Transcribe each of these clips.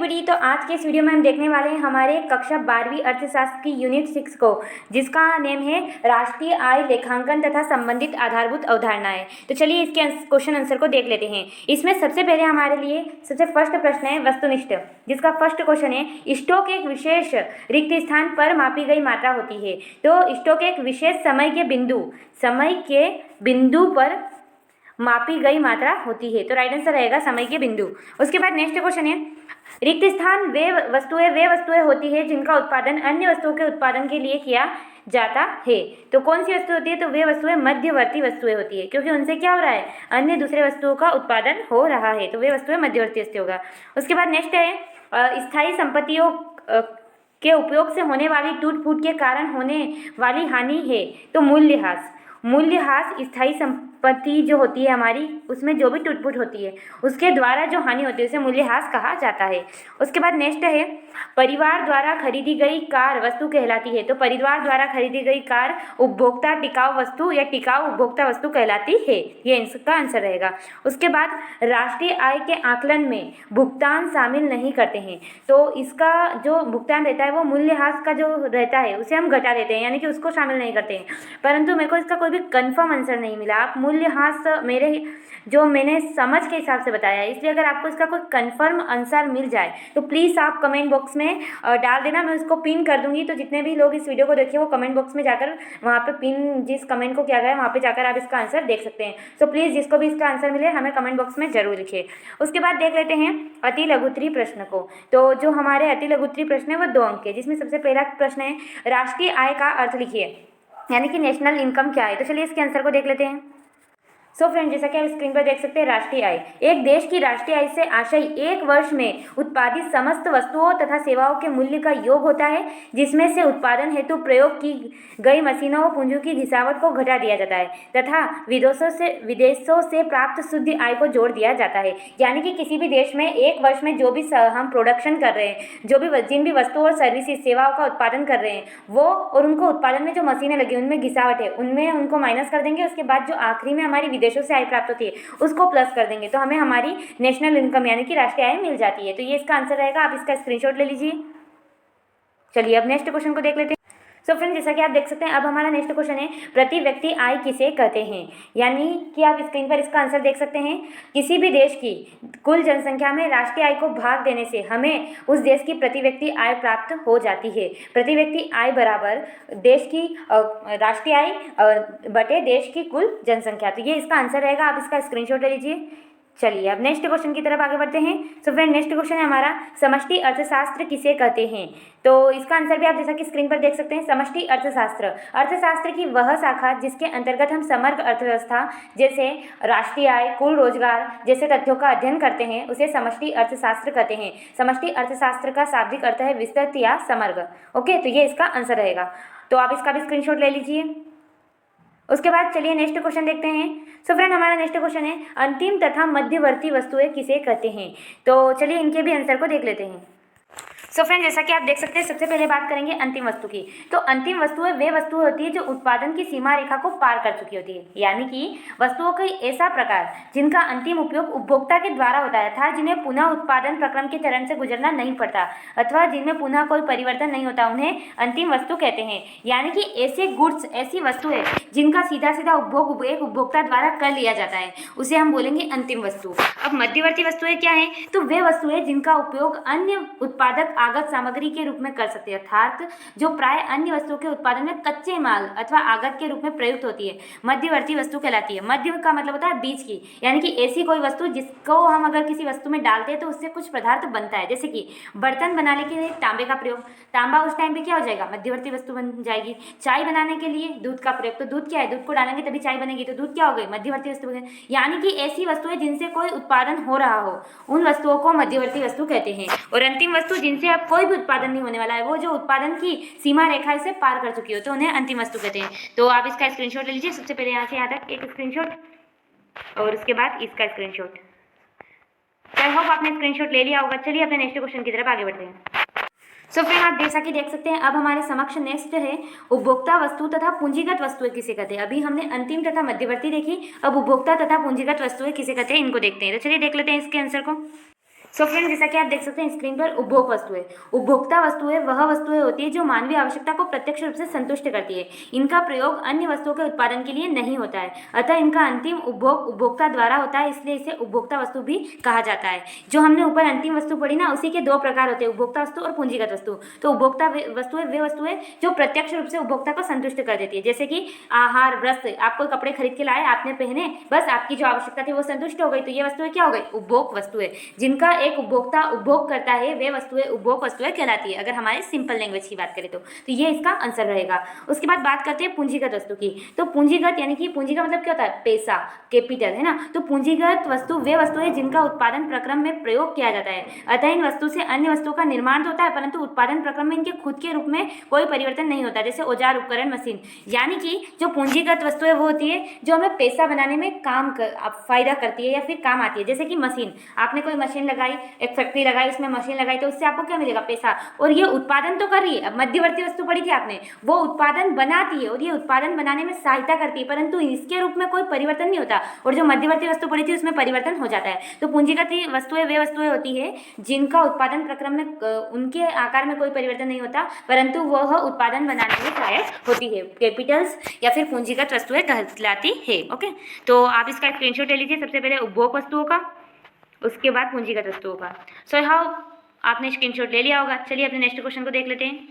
Everybody, तो आज के इस वीडियो में हम देखने वाले हैं हमारे कक्षा 12वीं अर्थशास्त्र की यूनिट 6 को, जिसका नेम है राष्ट्रीय आय लेखांकन तथा संबंधित आधारभूत अवधारणाएं। तो चलिए इसके क्वेश्चन आंसर को देख लेते हैं। इसमें सबसे पहले हमारे लिए सबसे फर्स्ट प्रश्न है वस्तुनिष्ठ, जिसका फर्स्ट क्वेश्चन है स्टॉक एक विशेष रिक्त स्थान पर मापी गई मात्रा होती है। तो स्टॉक एक विशेष समय के बिंदु पर मापी गई मात्रा होती है। तो राइट आंसर रहेगा समय के बिंदु। उसके बाद नेक्स्ट क्वेश्चन है रिक्त स्थान वे वस्तुएं होती है जिनका उत्पादन अन्य वस्तुओं के उत्पादन के लिए किया जाता है। तो कौन सी वस्तु होती है? तो वे वस्तुएं मध्यवर्ती वस्तुएं होती है, क्योंकि उनसे क्या हो रहा है, अन्य दूसरे वस्तुओं का उत्पादन हो रहा है। तो वे वस्तुएं मध्यवर्ती वस्तु होगा। उसके बाद नेक्स्ट है स्थायी संपत्तियों के उपयोग से होने वाली टूट फूट के कारण होने वाली हानि है। तो मूल्यह्रास स्थायी संपत्ति जो होती है हमारी, उसमें जो भी टूट फूट होती है उसके द्वारा जो हानि होती है उसे मूल्यह्रास कहा जाता है। उसके बाद नेक्स्ट है परिवार द्वारा खरीदी गई कार वस्तु कहलाती है। तो परिवार द्वारा खरीदी गई कार उपभोक्ता टिकाऊ वस्तु या टिकाऊ उपभोक्ता वस्तु कहलाती है। ये इसका आंसर रहेगा। उसके बाद राष्ट्रीय आय के आकलन में भुगतान शामिल नहीं करते हैं। तो इसका जो भुगतान रहता है वो मूल्यह्रास का जो रहता है उसे हम घटा देते हैं, यानी कि उसको शामिल नहीं करते हैं। परंतु मेरे को इसका कोई भी कंफर्म आंसर नहीं मिला। आप मूल्यह्रास मैंने समझ के हिसाब से बताया है, इसलिए अगर आपको इसका कोई कंफर्म आंसर मिल जाए तो प्लीज़ आप कमेंट बॉक्स में डाल देना, मैं उसको पिन कर दूंगी। तो जितने भी लोग इस वीडियो को देखे वो कमेंट बॉक्स में जाकर वहाँ पे पिन जिस कमेंट को किया गया है वहाँ पे जाकर आप इसका आंसर देख सकते हैं। तो प्लीज़ जिसको भी इसका आंसर मिले हमें कमेंट बॉक्स में जरूर लिखिए। उसके बाद देख लेते हैं अति लघुत्तरी प्रश्न को। तो जो हमारे अति लघुत्तरी प्रश्न है वो 2 अंक के, जिसमें सबसे पहला प्रश्न है राष्ट्रीय आय का अर्थ लिखिए, यानी कि नेशनल इनकम क्या है। तो चलिए इसके आंसर को देख लेते हैं। सो फ्रेंड, जैसा कि आप स्क्रीन पर देख सकते हैं, राष्ट्रीय आय एक देश की राष्ट्रीय आय से आशय एक वर्ष में उत्पादित समस्त वस्तुओं तथा सेवाओं के मूल्य का योग होता है, जिसमें से उत्पादन हेतु प्रयोग की गई मशीनों व पूंजी की घिसावट को घटा दिया जाता है तथा विदेशों से प्राप्त शुद्ध आय को जोड़ दिया जाता है। यानी कि किसी भी देश में एक वर्ष में जो भी हम प्रोडक्शन कर रहे हैं, जिन भी वस्तुओं और सर्विसेज सेवाओं का उत्पादन कर रहे हैं वो, और उनको उत्पादन में जो मशीनें लगी उनमें घिसावट है उनमें उनको माइनस कर देंगे। उसके बाद जो आखिरी में हमारी विदेशों से आय प्राप्त होती है उसको प्लस कर देंगे, तो हमें हमारी नेशनल इनकम यानी कि राष्ट्रीय आय मिल जाती है। तो ये इसका आंसर रहेगा। आप इसका स्क्रीनशॉट ले लीजिए। चलिए अब नेक्स्ट क्वेश्चन को देख लेते हैं। सो फ्रेंड, जैसा कि आप देख सकते हैं अब हमारा नेक्स्ट क्वेश्चन है प्रति व्यक्ति आय किसे कहते हैं। यानी कि आप स्क्रीन पर इसका आंसर देख सकते हैं। किसी भी देश की कुल जनसंख्या में राष्ट्रीय आय को भाग देने से हमें उस देश की प्रति व्यक्ति आय प्राप्त हो जाती है। प्रति व्यक्ति आय बराबर देश की राष्ट्रीय आय बटे देश की कुल जनसंख्या। तो ये इसका आंसर रहेगा। आप इसका स्क्रीनशॉट ले लीजिए। चलिए अब नेक्स्ट क्वेश्चन की तरफ आगे बढ़ते हैं। सो फ्रेंड, नेक्स्ट क्वेश्चन है हमारा समष्टि अर्थशास्त्र किसे कहते हैं। तो इसका आंसर भी आप जैसा कि स्क्रीन पर देख सकते हैं। समष्टि अर्थशास्त्र की वह शाखा जिसके अंतर्गत हम समग्र अर्थव्यवस्था जैसे राष्ट्रीय आय, कुल रोजगार जैसे तथ्यों का अध्ययन करते हैं उसे समष्टि अर्थशास्त्र कहते हैं। समष्टि अर्थशास्त्र का शाब्दिक अर्थ है विस्तृत या समग्र। ओके, तो ये इसका आंसर रहेगा। तो आप इसका भी स्क्रीनशॉट ले लीजिए। उसके बाद चलिए नेक्स्ट क्वेश्चन देखते हैं। सो फ्रेंड, हमारा नेक्स्ट क्वेश्चन है अंतिम तथा मध्यवर्ती वस्तुएं किसे कहते हैं। तो चलिए इनके भी आंसर को देख लेते हैं। सो फ्रेंड, जैसा कि आप देख सकते हैं सबसे पहले बात करेंगे अंतिम वस्तु की। तो अंतिम वस्तुएं वे वस्तुएं होती है जो उत्पादन की सीमा रेखा को पार कर चुकी होती है, यानी कि वस्तुओं का ऐसा प्रकार जिनका अंतिम उपयोग उपभोक्ता के द्वारा होता है था, जिन्हें पुनः उत्पादन प्रक्रम के चरण से गुजरना नहीं पड़ता अथवा जिनमें पुनः कोई परिवर्तन नहीं होता, उन्हें अंतिम वस्तु कहते हैं। यानी कि ऐसे गुड्स, ऐसी वस्तुएं जिनका सीधा उपभोग एक उपभोक्ता द्वारा कर लिया जाता है उसे हम बोलेंगे अंतिम वस्तु। अब मध्यवर्ती वस्तुएं क्या है? तो वे वस्तुएं जिनका उपयोग अन्य उत्पादक आगत सामग्री के रूप में कर सकते हैं, अर्थात जो प्राय अन्य वस्तुओं के उत्पादन में कच्चे माल अथवा आगत के रूप में प्रयुक्त होती है, मध्यवर्ती वस्तु कहलाती है। मध्य का मतलब होता है बीच की, यानी कि ऐसी कोई वस्तु जिसको हम अगर किसी वस्तु में डालते हैं तो उससे कुछ पदार्थ बनता है। जैसे कि बर्तन बनाने के लिए तांबे का प्रयोग, तांबा उस टाइम पे क्या हो जाएगा, मध्यवर्ती वस्तु बन जाएगी। चाय बनाने के लिए दूध का प्रयोग, तो दूध क्या है, दूध को डालेंगे तभी चाय बनेगी, तो दूध क्या हो गई, मध्यवर्ती वस्तु बन। यानी कि ऐसी वस्तुएं जिनसे कोई उत्पादन हो रहा हो उन वस्तुओं को मध्यवर्ती वस्तु कहते हैं। और अंतिम वस्तु जिनसे अब कोई भी उत्पादन नहीं होने वाला है, वो जो उत्पादन की सीमा रेखा से पार कर चुकी हो, तो उन्हें अंतिम वस्तु कहते हैं। तो आप इसका स्क्रीनशॉट ले लीजिए। सबसे पहले यहाँ से यहाँ तक एक स्क्रीनशॉट और उसके बाद इसका स्क्रीनशॉट। आई होप आपने स्क्रीनशॉट ले लिया होगा। चलिए अपने नेक्स्ट क्वेश्चन की तरफ आगे बढ़ते हैं। सो फ्रेंड, आप जैसा कि देख सकते हैं अब हमारे समक्ष नेक्स्ट है उपभोक्ता वस्तु तथा पूंजीगत वस्तुएं किसे कहते हैं। अभी हमने अंतिम तथा मध्यवर्ती देखी, अब उपभोक्ता तथा पूंजीगत वस्तुएं किसे कहते हैं इनको देखते हैं। तो चलिए देख लेते हैं इसके आंसर को। सो फ्रेंड, जैसा कि आप देख सकते हैं स्क्रीन पर, उपभोग वस्तुएं। उपभोक्ता वस्तुएं वह वस्तुएं होती है जो मानवीय आवश्यकता को प्रत्यक्ष रूप से संतुष्ट करती है। इनका प्रयोग अन्य वस्तुओं के उत्पादन के लिए नहीं होता है, अतः इनका अंतिम उपभोग उपभोक्ता द्वारा होता है, इसलिए इसे उपभोक्ता वस्तु भी कहा जाता है। जो हमने ऊपर अंतिम वस्तु पढ़ी ना, उसी के दो प्रकार होते हैं, उपभोक्ता वस्तु और पूंजीगत वस्तु। तो उपभोक्ता वस्तुएं वे वस्तुएं जो प्रत्यक्ष रूप से उपभोक्ता को संतुष्ट कर देती है, जैसे कि आहार, वस्त्र। आप कोई कपड़े खरीद के लाए, आपने पहने, बस आपकी जो आवश्यकता थी वो संतुष्ट हो गई, तो ये वस्तुएं क्या हो गई? उपभोग वस्तुएं। जिनका एक उपभोक्ता उपभोग करता है वे वस्तुएं उपभोग वस्तुएं कहलाती है, अगर हमारे सिंपल लैंग्वेज की बात करें तो ये इसका आंसर रहेगा। उसके बाद बात करते हैं पूंजीगत वस्तु की। तो पूंजीगत यानी कि पूंजी का मतलब क्या होता है? पैसा, कैपिटल, है ना। तो पूंजीगत वस्तु वे वस्तुएं जिनका उत्पादन प्रक्रम में प्रयोग किया जाता है, अतः इन वस्तु से अन्य वस्तुओं का निर्माण तो होता है, परंतु उत्पादन प्रक्रम में इनके खुद के रूप में कोई परिवर्तन नहीं होता, जैसे औजार, उपकरण, मशीन। यानी कि जो पूंजीगत वस्तुएं वो होती है जो हमें पैसा बनाने में फायदा करती है या फिर काम आती है, जैसे कि मशीन। आपने कोई मशीन लगाई, एक फैक्ट्री लगाई, उसमें मशीन लगाई, तो उससे आपको क्या मिलेगा? पैसा। और ये उत्पादन तो कर रही है। अब मध्यवर्ती वस्तु पढ़ी थी आपने, वो उत्पादन बनाती है और ये उत्पादन बनाने में सहायता करती है, परंतु इसके रूप में कोई परिवर्तन नहीं होता। और जो मध्यवर्ती वस्तु पढ़ी थी उसमें परिवर्तन हो जाता है। तो पूंजीगत वस्तुएं वे वस्तुएं होती है जिनका उत्पादन प्रक्रम में उनके आकार में कोई परिवर्तन नहीं होता, परंतु वह उत्पादन बनाने में सहायक होती है। कैपिटल्स या फिर पूंजीगत वस्तुएं कहलाती है। ओके, तो आप इसका स्क्रीनशॉट ले लीजिए। सबसे पहले उपभोग वस्तुओं का, उसके बाद पूंजीगत वस्तुओं का। सो हाउ आपने स्क्रीनशॉट ले लिया होगा। चलिए अपने नेक्स्ट क्वेश्चन को देख लेते हैं।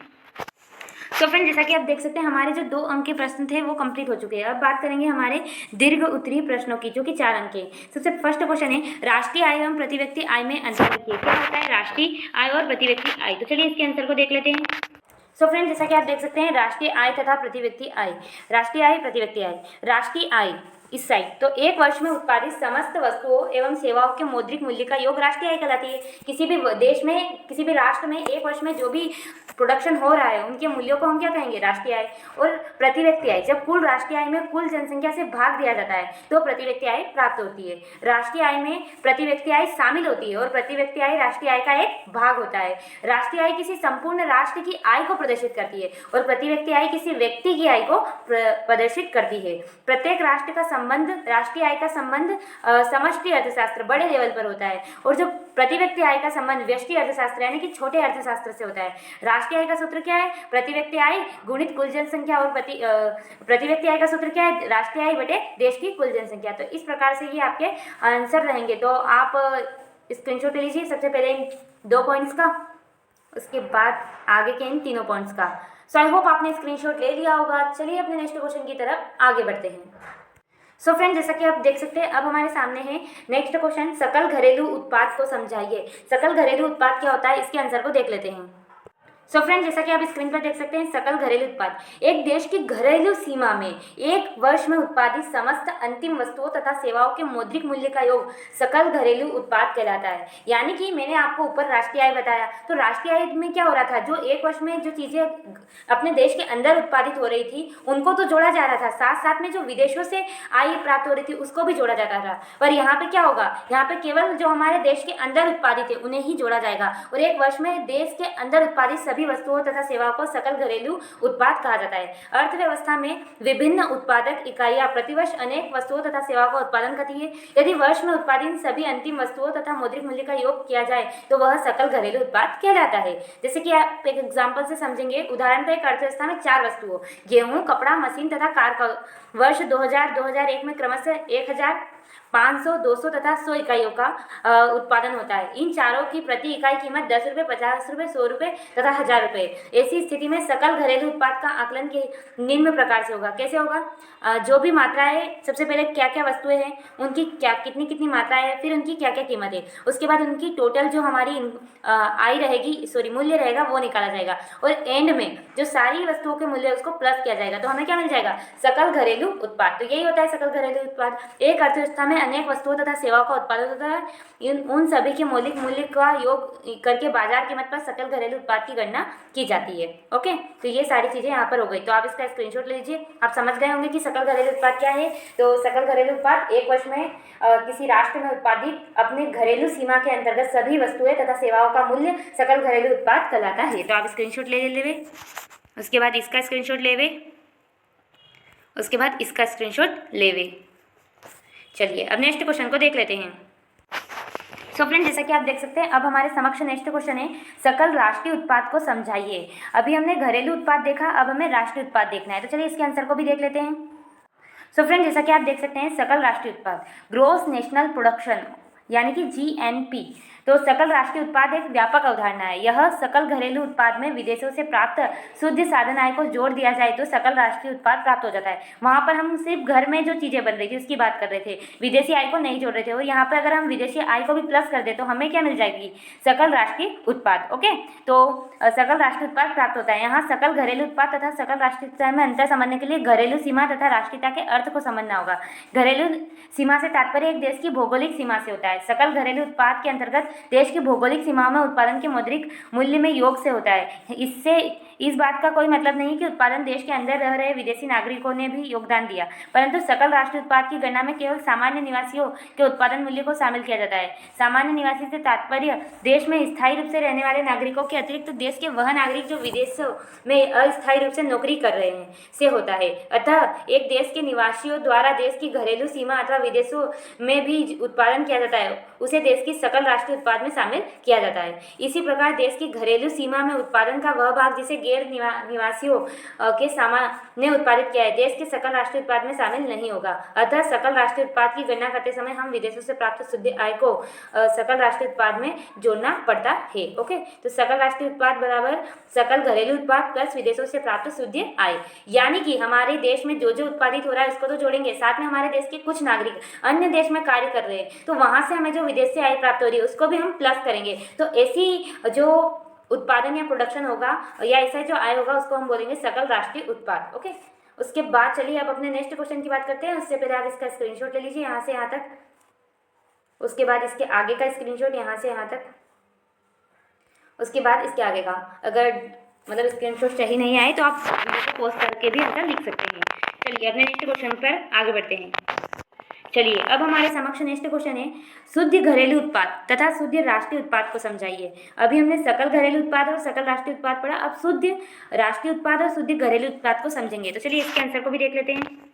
तो फ्रेंड, जैसा कि आप देख सकते हैं हमारे जो 2 अंक के प्रश्न थे वो कंप्लीट हो चुके हैं। अब बात करेंगे हमारे दीर्घ उत्तरीय प्रश्नों की, जो कि 4 अंक के। सबसे फर्स्ट क्वेश्चन है, राष्ट्रीय आय एवं प्रति व्यक्ति आय में अंतर लिखिए। क्या होता है राष्ट्रीय आय और प्रति व्यक्ति आय? तो चलिए इसके आंसर को देख लेते हैं। सो फ्रेंड, जैसा कि आप देख सकते हैं राष्ट्रीय आय तथा प्रति व्यक्ति आय। राष्ट्रीय आय, प्रति व्यक्ति आय। राष्ट्रीय आय इस साइड, तो एक वर्ष में उत्पादित समस्त वस्तुओं एवं सेवाओं के मौद्रिक मूल्य का योग राष्ट्रीय आय कहलाती है। किसी भी देश में, किसी भी राष्ट्र में एक वर्ष में जो भी प्रोडक्शन हो रहा है उनके मूल्यों को हम क्या कहेंगे? राष्ट्रीय आय। और प्रति व्यक्ति आय, जब कुल राष्ट्रीय आय में कुल जनसंख्या से भाग दिया जाता है तो प्रति व्यक्ति आय प्राप्त होती है। राष्ट्रीय आय में प्रति व्यक्ति आय शामिल होती है और प्रति व्यक्ति आय राष्ट्रीय आय का एक भाग होता है। राष्ट्रीय आय किसी संपूर्ण राष्ट्र की आय को प्रदर्शित करती है और प्रति व्यक्ति आय किसी व्यक्ति की आय को प्रदर्शित करती है। प्रत्येक राष्ट्र का संबंध, राष्ट्रीय आय का संबंध समष्टि अर्थशास्त्र, बड़े लेवल पर होता है, और जो प्रति व्यक्ति आय का संबंध व्यष्टि अर्थशास्त्र यानी कि छोटे अर्थशास्त्र से होता है। राष्ट्रीय आय का सूत्र क्या है? प्रति व्यक्ति आय गुणित कुल जनसंख्या, और प्रति व्यक्ति आय का सूत्र क्या है? राष्ट्रीय आय बटे देश की कुल जनसंख्या। तो इस प्रकार से ये आपके आंसर रहेंगे। तो आप स्क्रीनशॉट ले लीजिए, सबसे पहले इन 2 पॉइंट्स का, उसके बाद आगे के इन 3 पॉइंट्स का। सो आई होप आपने स्क्रीनशॉट ले लिया होगा। चलिए अपने नेक्स्ट क्वेश्चन की तरफ आगे बढ़ते हैं। सो फ्रेंड, जैसा कि आप देख सकते हैं अब हमारे सामने है नेक्स्ट क्वेश्चन, सकल घरेलू उत्पाद को समझाइए। सकल घरेलू उत्पाद क्या होता है, इसके आंसर को देख लेते हैं। सो फ्रेंड, जैसा कि आप स्क्रीन पर देख सकते हैं, सकल घरेलू उत्पाद एक देश की घरेलू सीमा में एक वर्ष में उत्पादित समस्त अंतिम वस्तुओं तथा सेवाओं के मौद्रिक मूल्य का योग सकल घरेलू उत्पाद कहलाता है। यानी कि मैंने आपको ऊपर राष्ट्रीय आय बताया, तो राष्ट्रीय आय में क्या हो रहा था? जो एक वर्ष में जो चीज़ें अपने देश के अंदर उत्पादित हो रही थी उनको तो जोड़ा जा रहा था, साथ साथ में जो विदेशों से आय प्राप्त हो रही थी उसको भी जोड़ा जाता था। पर यहाँ पे क्या होगा? यहाँ पे केवल जो हमारे देश के अंदर उत्पादित है उन्हें ही जोड़ा जाएगा, और एक वर्ष में देश के अंदर उत्पादित सभी वस्तुओं तथा सेवाओं को सकल घरेलू उत्पाद कहा जाता है। अर्थव्यवस्था में विभिन्न उत्पादक इकाइयां प्रतिवर्ष अनेक वस्तुओं तथा सेवाओं का उत्पादन करती है। यदि वर्ष में उत्पादित सभी अंतिम वस्तुओं तथा मौद्रिक मूल्य का योग किया जाए तो वह सकल घरेलू उत्पाद कहलाता है। जैसे कि आप एक एग्जाम्पल से समझेंगे, उदाहरण पर एक अर्थव्यवस्था में 4 वस्तुओं गेहूं, कपड़ा, मशीन तथा कार का वर्ष 2000-2001 में क्रमशः 1500, 200 तथा 100 इकाइयों का उत्पादन होता है। इन चारों की प्रति इकाई कीमत 10 रुपये, 50 रुपये, 100 रुपये तथा 1000 रुपये। ऐसी स्थिति में सकल घरेलू उत्पाद का आकलन के निम्न प्रकार से होगा। कैसे होगा? जो भी मात्राएं, सबसे पहले क्या क्या वस्तुएं हैं, उनकी क्या कितनी कितनी मात्राएं हैं, फिर उनकी क्या क्या कीमत है, उसके बाद उनकी टोटल जो हमारी आय रहेगी, मूल्य रहेगा वो निकाला जाएगा, और एंड में जो सारी वस्तुओं के मूल्य उसको प्लस किया जाएगा, तो हमें क्या मिल जाएगा? सकल घरेलू उत्पाद। तो यही होता है सकल घरेलू उत्पाद। एक अर्थव्यवस्था में अनेक वस्तुओं तथा सेवाओं का उत्पादन होता है। उन सभी के मौलिक मूल्य का योग करके बाजार कीमत पर सकल घरेलू उत्पाद की गणना की जाती है। ओके, तो ये सारी चीजें यहाँ पर हो गई। तो आप इसका स्क्रीनशॉट ले लीजिए। आप समझ गए होंगे कि सकल घरेलू उत्पाद क्या है। तो सकल घरेलू उत्पाद एक वर्ष में किसी राष्ट्र में उत्पादित अपने घरेलू सीमा के अंतर्गत सभी वस्तुएं तथा सेवाओं का मूल्य सकल घरेलू उत्पाद कहलाता है। तो आप स्क्रीनशॉट ले लेवे, उसके बाद इसका स्क्रीनशॉट लेवे, उसके बाद इसका स्क्रीनशॉट लेवे। चलिए अब नेक्स्ट क्वेश्चन को देख लेते हैं। सो फ्रेंड, जैसा कि आप देख सकते हैं, अब हमारे समक्ष नेक्स्ट क्वेश्चन है, सकल राष्ट्रीय उत्पाद को समझाइए। अभी हमने घरेलू उत्पाद देखा, अब हमें राष्ट्रीय उत्पाद देखना है। तो चलिए इसके आंसर को भी देख लेते हैं। सो फ्रेंड, जैसा कि आप देख सकते हैं, सकल राष्ट्रीय उत्पाद, ग्रोस नेशनल प्रोडक्शन, यानी कि GNP। तो सकल राष्ट्रीय उत्पाद एक व्यापक अवधारणा है। यह सकल घरेलू उत्पाद में विदेशों से प्राप्त शुद्ध साधन आय को जोड़ दिया जाए तो सकल राष्ट्रीय उत्पाद प्राप्त हो जाता है। वहाँ पर हम सिर्फ घर में जो चीज़ें बन रही थी उसकी बात कर रहे थे, विदेशी आय को नहीं जोड़ रहे थे। और यहाँ पर अगर हम विदेशी आय को भी प्लस कर दे तो हमें क्या मिल जाएगी, सकल राष्ट्रीय उत्पाद। ओके, तो सकल राष्ट्रीय उत्पाद प्राप्त होता है। यहाँ सकल घरेलू उत्पाद तथा सकल राष्ट्रीय उत्पाद में अंतर समझने के लिए घरेलू सीमा तथा राष्ट्रीयता के अर्थ को समझना होगा। घरेलू सीमा से तात्पर्य एक देश की भौगोलिक सीमा से होता है। सकल घरेलू उत्पाद के अंतर्गत देश की भौगोलिक सीमाओं में उत्पादन के मौद्रिक मूल्य में योग से होता है। इससे इस बात का कोई मतलब नहीं कि उत्पादन देश के अंदर रह रहे विदेशी नागरिकों ने भी योगदान दिया, परंतु सकल राष्ट्रीय उत्पाद की गणना में केवल सामान्य निवासियों के उत्पादन मूल्य को शामिल किया जाता है। सामान्य निवासी से तात्पर्य देश में स्थायी रूप से रहने वाले नागरिकों के अतिरिक्त देश के वह नागरिक जो विदेशों में अस्थायी रूप से नौकरी कर रहे हैं से होता है। अतः एक देश के निवासियों द्वारा देश की घरेलू सीमा अथवा विदेशों में भी उत्पादन किया जाता है, उसे देश की सकल राष्ट्रीय उत्पाद में शामिल किया जाता है। इसी प्रकार देश की घरेलू सीमा में उत्पादन का वह भाग जिसे गैर निवासियों के सामान ने उत्पादित किया है, देश के सकल राष्ट्रीय उत्पाद में शामिल नहीं होगा। अतः सकल राष्ट्रीय उत्पाद की गणना करते समय हम विदेशों से प्राप्त शुद्ध आय को सकल राष्ट्रीय उत्पाद में जोड़ना पड़ता है। ओके, तो सकल राष्ट्रीय उत्पाद बराबर सकल घरेलू उत्पाद प्लस विदेशों से प्राप्त शुद्ध आय, यानी कि हमारे देश में जो जो उत्पादित हो रहा है उसको तो जोड़ेंगे, साथ में हमारे देश के कुछ नागरिक अन्य देश में कार्य कर रहे हैं तो वहां से हमें जो विदेश से आय प्राप्त हो रही है उसको भी हम प्लस करेंगे। तो ऐसी जो उत्पादन या प्रोडक्शन होगा या ऐसा जो आय होगा उसको हम बोलेंगे सकल राष्ट्रीय उत्पाद। ओके, उसके बाद चलिए अब अपने नेक्स्ट क्वेश्चन की बात करते हैं। उससे पहले आप इसका स्क्रीनशॉट ले लीजिए यहाँ से यहाँ तक, उसके बाद इसके आगे का स्क्रीनशॉट यहाँ से यहाँ तक, उसके बाद इसके आगे का। अगर मतलब स्क्रीनशॉट सही नहीं आए तो आप वीडियो को पॉज करके भी आंसर लिख सकते हैं। चलिए अपने नेक्स्ट क्वेश्चन पर आगे बढ़ते हैं। चलिए अब हमारे समक्ष नेक्स्ट क्वेश्चन है, शुद्ध घरेलू उत्पाद तथा शुद्ध राष्ट्रीय उत्पाद को समझाइए। अभी हमने सकल घरेलू उत्पाद और सकल राष्ट्रीय उत्पाद पढ़ा, अब शुद्ध राष्ट्रीय उत्पाद और शुद्ध घरेलू उत्पाद को समझेंगे। तो चलिए इसके आंसर को भी देख लेते हैं।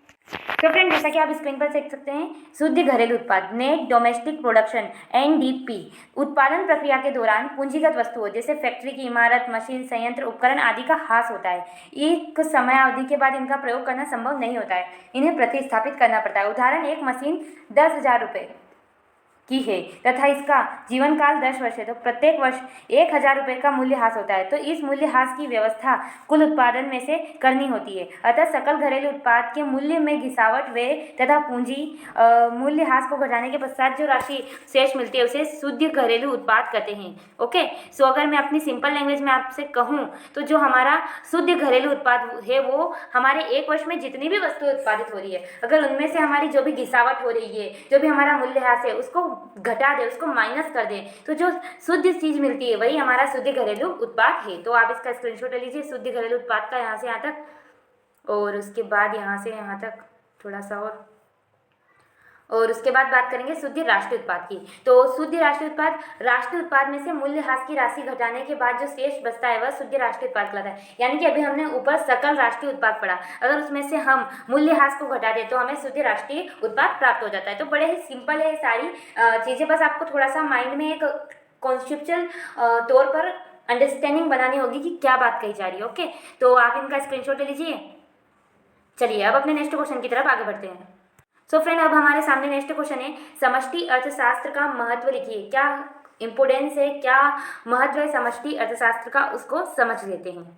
तो फ्रेंड, जैसा कि आप स्क्रीन पर देख सकते हैं, शुद्ध घरेलू उत्पाद नेट डोमेस्टिक प्रोडक्शन NDP उत्पादन प्रक्रिया के दौरान पूंजीगत वस्तुओं जैसे फैक्ट्री की इमारत, मशीन, संयंत्र, उपकरण आदि का ह्रास होता है। एक समय अवधि के बाद इनका प्रयोग करना संभव नहीं होता है, इन्हें प्रतिस्थापित करना पड़ता है। उदाहरण, एक मशीन 10,000 रुपये की है तथा इसका जीवन काल 10 वर्ष है तो प्रत्येक वर्ष 1,000 रुपये का मूल्य ह्रास होता है। तो इस मूल्य ह्रास की व्यवस्था कुल उत्पादन में से करनी होती है। अतः सकल घरेलू उत्पाद के मूल्य में गिरावट वे तथा पूंजी मूल्य ह्रास को घटाने के पश्चात जो राशि शेष मिलती है उसे शुद्ध घरेलू उत्पाद कहते हैं। ओके, सो अगर मैं अपनी सिंपल लैंग्वेज में आपसे कहूँ तो जो हमारा शुद्ध घरेलू उत्पाद है वो हमारे एक वर्ष में जितनी भी वस्तुएं उत्पादित हो रही है, अगर उनमें से हमारी जो भी गिरावट हो रही है, जो भी हमारा मूल्य ह्रास है उसको घटा दे, उसको माइनस कर दे, तो जो शुद्ध चीज मिलती है वही हमारा शुद्ध घरेलू उत्पाद है। तो आप इसका स्क्रीनशॉट ले लीजिए शुद्ध घरेलू उत्पाद का, यहाँ से यहाँ तक और उसके बाद यहाँ से यहाँ तक थोड़ा सा और उसके बाद बात करेंगे शुद्ध राष्ट्रीय उत्पाद की। तो शुद्ध राष्ट्रीय उत्पाद राष्ट्रीय उत्पाद में से मूल्य ह्रास की राशि घटाने के बाद जो शेष बचता है वह शुद्ध राष्ट्रीय उत्पाद कहलाता है। यानी कि अभी हमने ऊपर सकल राष्ट्रीय उत्पाद पढ़ा, अगर उसमें से हम मूल्य ह्रास को घटा दें तो हमें शुद्ध राष्ट्रीय उत्पाद प्राप्त हो जाता है। तो बड़े ही सिंपल है सारी चीज़ें, बस आपको थोड़ा सा माइंड में एक कॉन्सेप्चुअल तौर पर अंडरस्टैंडिंग बनानी होगी कि क्या बात कही जा रही है। ओके, तो आप इनका स्क्रीनशॉट ले लीजिए। चलिए अब अपने नेक्स्ट क्वेश्चन की तरफ आगे बढ़ते हैं। सो फ्रेंड, अब हमारे सामने नेक्स्ट क्वेश्चन है, समष्टि अर्थशास्त्र का महत्व लिखिए। क्या इंपोर्टेंस है, क्या महत्व है समष्टि अर्थशास्त्र का, उसको समझ लेते हैं।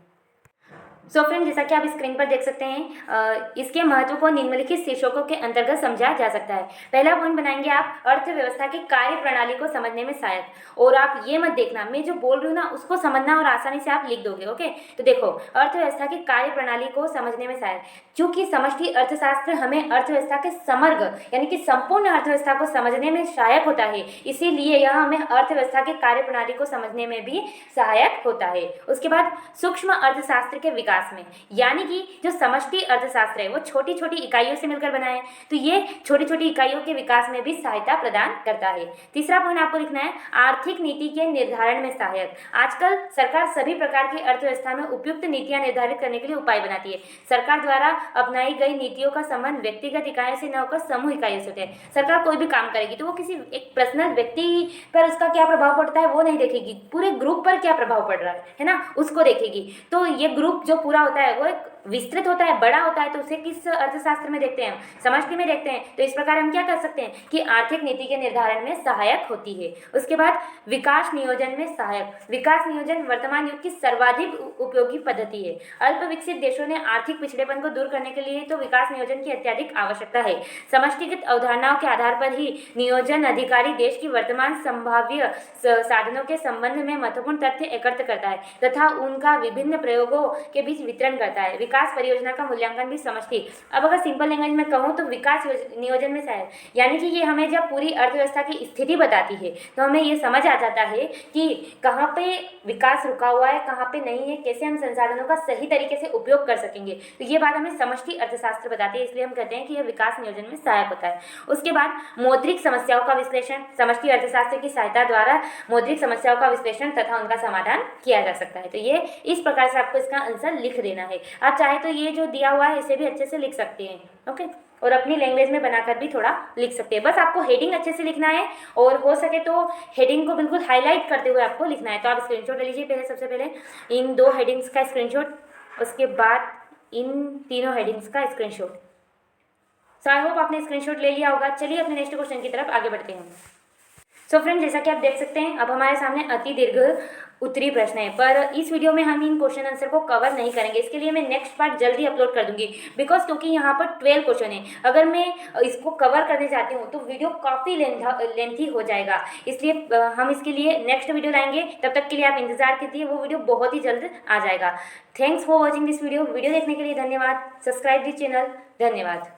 सो फ्रेंड, जैसा कि आप स्क्रीन पर देख सकते हैं, इसके महत्व को निम्नलिखित शीर्षकों के अंतर्गत समझा जा सकता है। पहला पॉइंट बनाएंगे आप, अर्थव्यवस्था की कार्य प्रणाली को समझने में सहायक। और आप ये मत देखना मैं जो बोल रही हूँ ना उसको समझना और आसानी से आप लिख दोगे। ओके, तो देखो, अर्थव्यवस्था की कार्य प्रणाली को समझने में सहायक, चूंकि समष्टि अर्थशास्त्र हमें अर्थव्यवस्था के समग्र यानी कि संपूर्ण अर्थव्यवस्था को समझने में सहायक होता है, इसीलिए यह हमें अर्थव्यवस्था की कार्य प्रणाली को समझने में भी सहायक होता है। उसके बाद सूक्ष्म अर्थशास्त्र के विकास विकास में, यानी कि जो समष्टि अर्थशास्त्र है वो छोटी छोटी इकाइयों से मिलकर बना है, तो ये छोटी छोटी इकाइयों के विकास में भी सहायता प्रदान करता है। तीसरा पॉइंट आपको लिखना है, आर्थिक नीति के निर्धारण में सहायक। आजकल सरकार सभी प्रकार की अर्थव्यवस्था में उपयुक्त नीतियां निर्धारित करने के लिए उपाय बनाती है। सरकार द्वारा अपनाई गई नीतियों का संबंध व्यक्तिगत इकाइयों से न होकर समूह इकाइयों से होता है। सरकार कोई भी काम करेगी तो वो किसी एक पर्सनल व्यक्ति पर उसका क्या प्रभाव पड़ता है वो नहीं देखेगी, पूरे ग्रुप पर क्या प्रभाव पड़ रहा है ना, उसको देखेगी। तो ये ग्रुप जो पूरा होता है वो एक विस्तृत होता है, बड़ा होता है, तो उसे किस अर्थशास्त्र में देखते हैं, समष्टि में देखते हैं। तो इस प्रकार हम क्या कर सकते हैं कि आर्थिक नीति के निर्धारण में सहायक होती है। उसके बाद विकास नियोजन में सहायक। विकास नियोजन वर्तमान युग की सर्वाधिक उपयोगी पद्धति है। अल्प विकसित देशों ने आर्थिक पिछड़ेपन को दूर करने के लिए तो विकास नियोजन की अत्यधिक आवश्यकता है। समष्टिगत अवधारणाओं के आधार पर ही नियोजन अधिकारी देश की वर्तमान संभाव्य साधनों के संबंध में महत्वपूर्ण तथ्य एकत्र करता है तथा उनका विभिन्न प्रयोगों के बीच वितरण करता है। विकास परियोजना का मूल्यांकन भी समष्टि। अब अगर सिंपल लैंग्वेज में कहूँ तो विकास नियोजन में सहायक, यानी कि ये हमें जब पूरी अर्थव्यवस्था की स्थिति बताती है तो हमें ये समझ आ जाता है कि कहाँ पे विकास रुका हुआ है, कहाँ पे नहीं है, कैसे हम संसाधनों का सही तरीके से उपयोग कर सकेंगे। तो ये बात हमें समष्टि अर्थशास्त्र बताती है, इसलिए हम कहते हैं कि यह विकास नियोजन में सहायक होता है। उसके बाद मौद्रिक समस्याओं का विश्लेषण। समष्टि अर्थशास्त्र की सहायता द्वारा मौद्रिक समस्याओं का विश्लेषण तथा उनका समाधान किया जा सकता है। तो ये इस प्रकार से आपको इसका आंसर लिख देना है। आप चाहे तो ये जो दिया हुआ है इसे भी अच्छे से लिख सकते हैं, ओके, और अपनी लैंग्वेज में बनाकर भी थोड़ा लिख सकते हैं। बस आपको हेडिंग अच्छे से लिखना है और हो सके तो हेडिंग को बिल्कुल हाईलाइट करते हुए आपको लिखना है। तो आप स्क्रीनशॉट ले लीजिए पहले, सबसे पहले इन 2 हेडिंग्स का स्क्रीनशॉट, उसके बाद इन 3 हेडिंग्स का स्क्रीनशॉट। सो आई होप आपने स्क्रीनशॉट ले लिया होगा। चलिए अपने नेक्स्ट क्वेश्चन की तरफ आगे बढ़ते हैं। सो फ्रेंड, जैसा कि आप देख सकते हैं अब हमारे सामने अति दीर्घ उत्तरीय प्रश्न है, पर इस वीडियो में हम इन क्वेश्चन आंसर को कवर नहीं करेंगे। इसके लिए मैं नेक्स्ट पार्ट जल्दी अपलोड कर दूंगी, बिकॉज क्योंकि यहाँ पर 12 क्वेश्चन है। अगर मैं इसको कवर करने जाती हूँ तो वीडियो काफ़ी लेंथी हो जाएगा, इसलिए हम इसके लिए नेक्स्ट वीडियो लाएंगे। तब तक के लिए आप इंतजार कीजिए, वो वीडियो बहुत ही जल्द आ जाएगा। Thanks for watching this video. Video देखने के लिए धन्यवाद। Subscribe this channel. धन्यवाद।